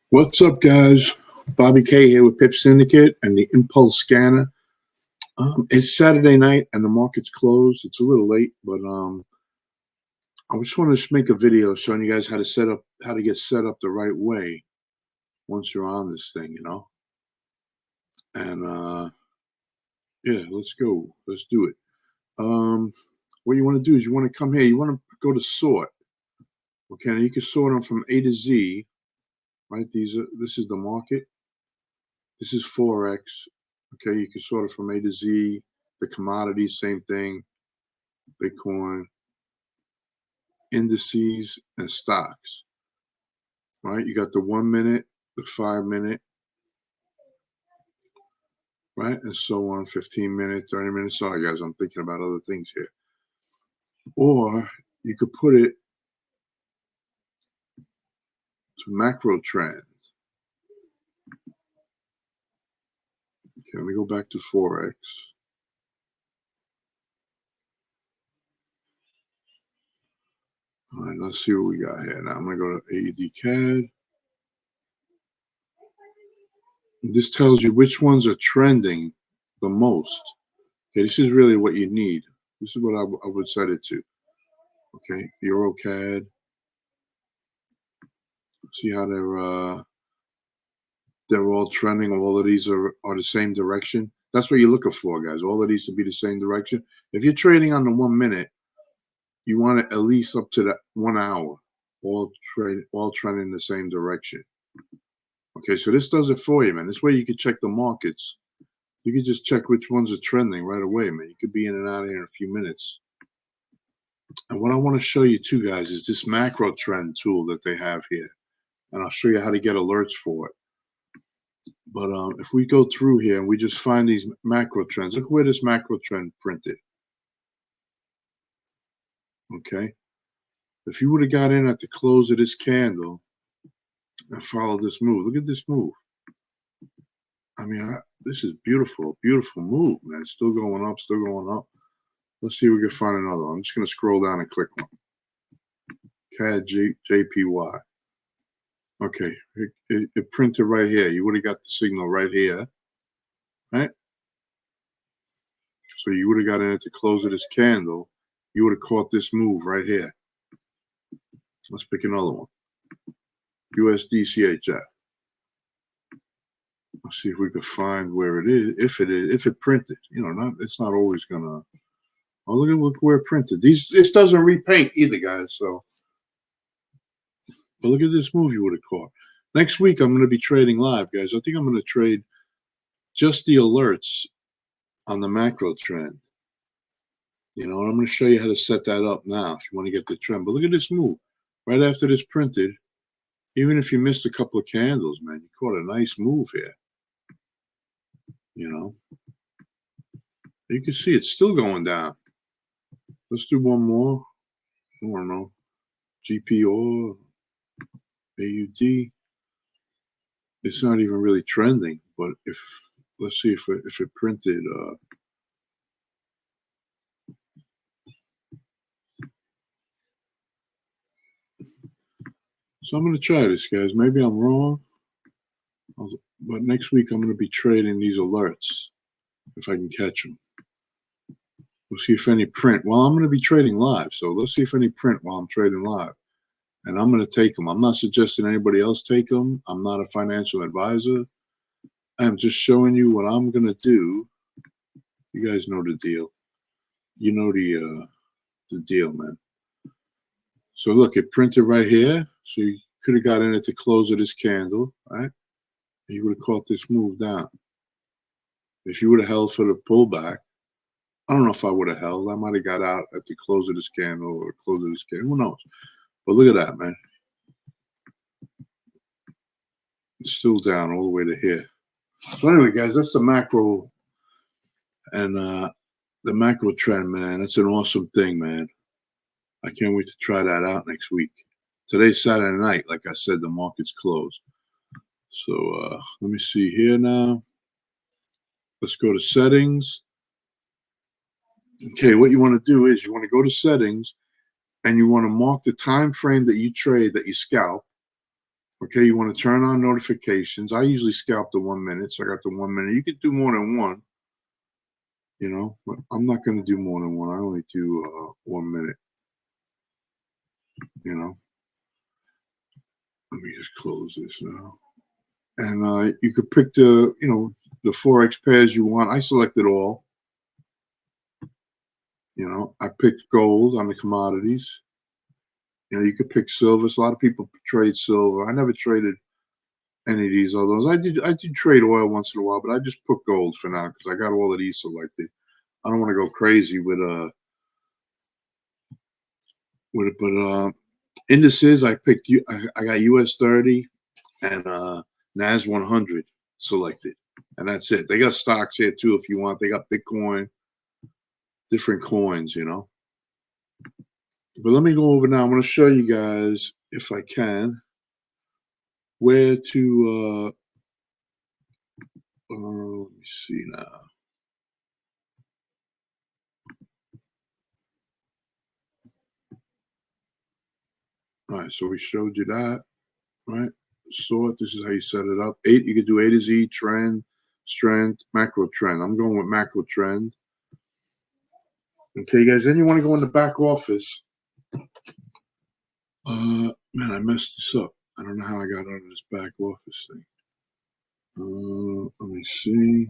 What's up, guys? Bobby K here with Pip Syndicate and the Impulse Scanner. It's Saturday night and the market's closed. It's a little late, but I just want to make a video showing you guys how to get set up the right way once you're on this thing. And yeah, let's go. Let's do it. What you want to do is you want to come here. You want to go to sort. Okay, now you can sort them from A to Z. Right? This is the market. This is Forex. Okay, you can sort it from A to Z. The commodities, same thing. Bitcoin, indices, and stocks. Right? You got the 1 minute, the 5 minute, right? And so on, 15 minutes, 30 minutes. Sorry, guys, I'm thinking about other things here. Or you could put it to macro trend. Okay, let me go back to Forex. All right, let's see what we got here. Now I'm going to go to AUD CAD. This tells you which ones are trending the most. Okay, this is really what you need. This is what I would set it to. Okay, Euro CAD. See how they're all trending. All of these are the same direction. That's what you're looking for, guys. All of these to be the same direction. If you're trading on the 1 minute, you want it at least up to that 1 hour, all trending the same direction. Okay, so this does it for you, man. This way you can check the markets. You can just check which ones are trending right away, man. You could be in and out of here in a few minutes. And what I want to show you too, guys, is this macro trend tool that they have here. And I'll show you how to get alerts for it. But if we go through here and we just find these macro trends, look where this macro trend printed. Okay. If you would have got in at the close of this candle and followed this move, look at this move. I mean, this is beautiful, beautiful move, man. It's still going up, still going up. Let's see if we can find another one. I'm just going to scroll down and click one. CAD JPY. Okay, it printed right here. You would have got the signal right here, right? So you would have got in at the close of this candle. You would have caught this move right here. Let's pick another one. USD Let's see if we could find where it is. If it printed, it's not always gonna. Oh, look where it printed. This doesn't repaint either, guys. So, but look at this move you would have caught. Next week I'm going to be trading live, guys. I think I'm going to trade just the alerts on the macro trend. And I'm going to show you how to set that up now if you want to get the trend. But look at this move. Right after this printed, even if you missed a couple of candles, man, you caught a nice move here. You can see it's still going down. Let's do one more. I don't know. GPO, AUD. It's not even really trending, but let's see if it printed. So I'm going to try this, guys. Maybe I'm wrong, but next week I'm going to be trading these alerts if I can catch them. We'll see if any print. Well, I'm going to be trading live, so let's see if any print while I'm trading live. And I'm going to take them. I'm not suggesting anybody else take them. I'm not a financial advisor. I'm just showing you what I'm going to do. You guys know the deal. You know the deal, man. So look, it printed right here. So you could have got in at the close of this candle, right? You would have caught this move down. If you would have held for the pullback, I don't know if I would have held. I might have got out at the close of this candle or close of this candle. Who knows? But look at that, man. It's still down all the way to here. So anyway, guys, that's the macro and the macro trend, man. It's an awesome thing, man. I can't wait to try that out next week. Today's Saturday night. Like I said, the market's closed. So let me see here now. Let's go to settings. Okay, what you want to do is you want to go to settings and you want to mark the time frame that you trade, that you scalp, Okay, you want to turn on notifications. I usually scalp the 1 minute, so I got the 1 minute. You could do more than one, but I'm not going to do more than one. I only do 1 minute, you know. Let me just close this now. And you could pick the Forex pairs you want. I selected all. I picked gold on the commodities. You could pick silver. So a lot of people trade silver. I never traded any of these others. I did trade oil once in a while, but I just put gold for now because I got all of these selected. I don't want to go crazy with it, but indices I picked. I got US 30 and Nas 100 selected, and that's it. They got stocks here too if you want. They got Bitcoin, different coins. But let me go over now. I'm going to show you guys, if I can, where to. Let me see now. All right, so we showed you that, right? Sort. This is how you set it up. You could do A to Z, trend, strength, macro trend. I'm going with macro trend. Okay, guys. Then you want to go in the back office. Man, I messed this up. I don't know how I got out of this back office thing. Let me see.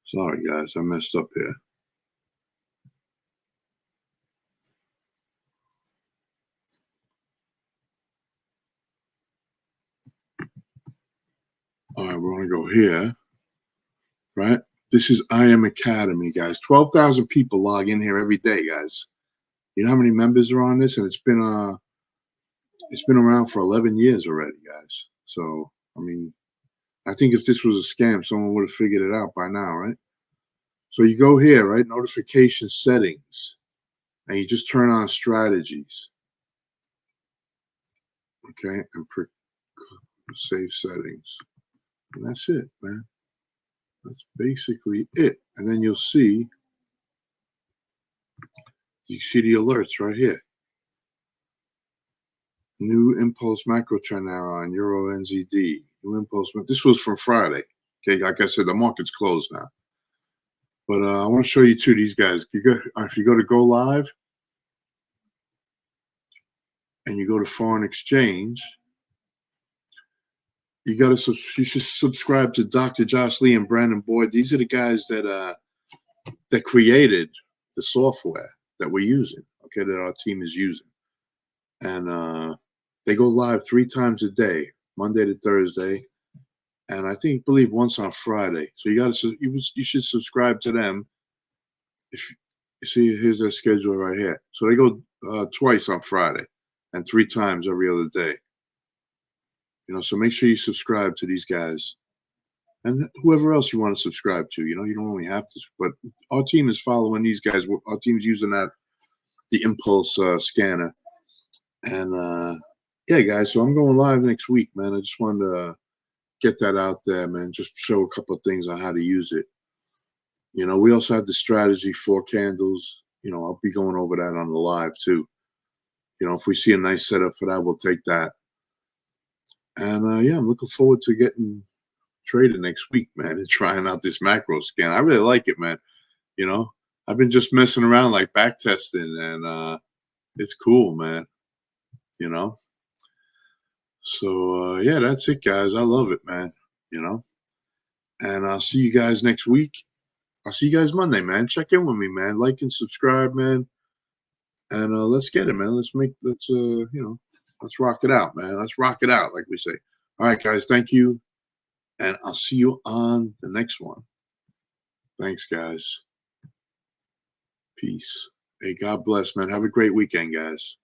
Sorry, guys. I messed up here. All right, we're going to go here, right? This is IM Academy, guys. 12,000 people log in here every day, guys. You know how many members are on this? And it's been around for 11 years already, guys. So, I mean, I think if this was a scam, someone would have figured it out by now, right? So you go here, right? Notification settings, and you just turn on strategies, okay? And save settings. And that's it, man. That's basically it. And then you see the alerts right here. New impulse macro trend arrow on Euro NZD. New impulse. This was from Friday. Okay, like I said, the market's closed now. But I want to show you two of these guys. If you go to Go Live and you go to foreign exchange, you should subscribe to Dr. Josh Lee and Brandon Boyd. These are the guys that created the software that we're using. Okay, that our team is using, and they go live 3 times a day, Monday to Thursday, and I believe once on Friday. So you should subscribe to them. If you see, here's their schedule right here. So they go twice on Friday and 3 times every other day. So make sure you subscribe to these guys and whoever else you want to subscribe to. You don't only have to, but our team is following these guys. Our team's using the Impulse scanner, and yeah, guys. So I'm going live next week, man. I just wanted to get that out there, man. Just show a couple of things on how to use it. We also have the strategy 4 candles. I'll be going over that on the live too. If we see a nice setup for that, we'll take that. And yeah, I'm looking forward to getting traded next week, man, and trying out this macro scan. I really like it, man. I've been just messing around, like back testing, and it's cool, man. So yeah, that's it, guys. I love it, man. And I'll see you guys next week. I'll see you guys Monday, man. Check in with me, man. Like and subscribe, man. And let's get it, man. Let's rock it out, man. Let's rock it out, like we say. All right, guys. Thank you. And I'll see you on the next one. Thanks, guys. Peace. Hey, God bless, man. Have a great weekend, guys.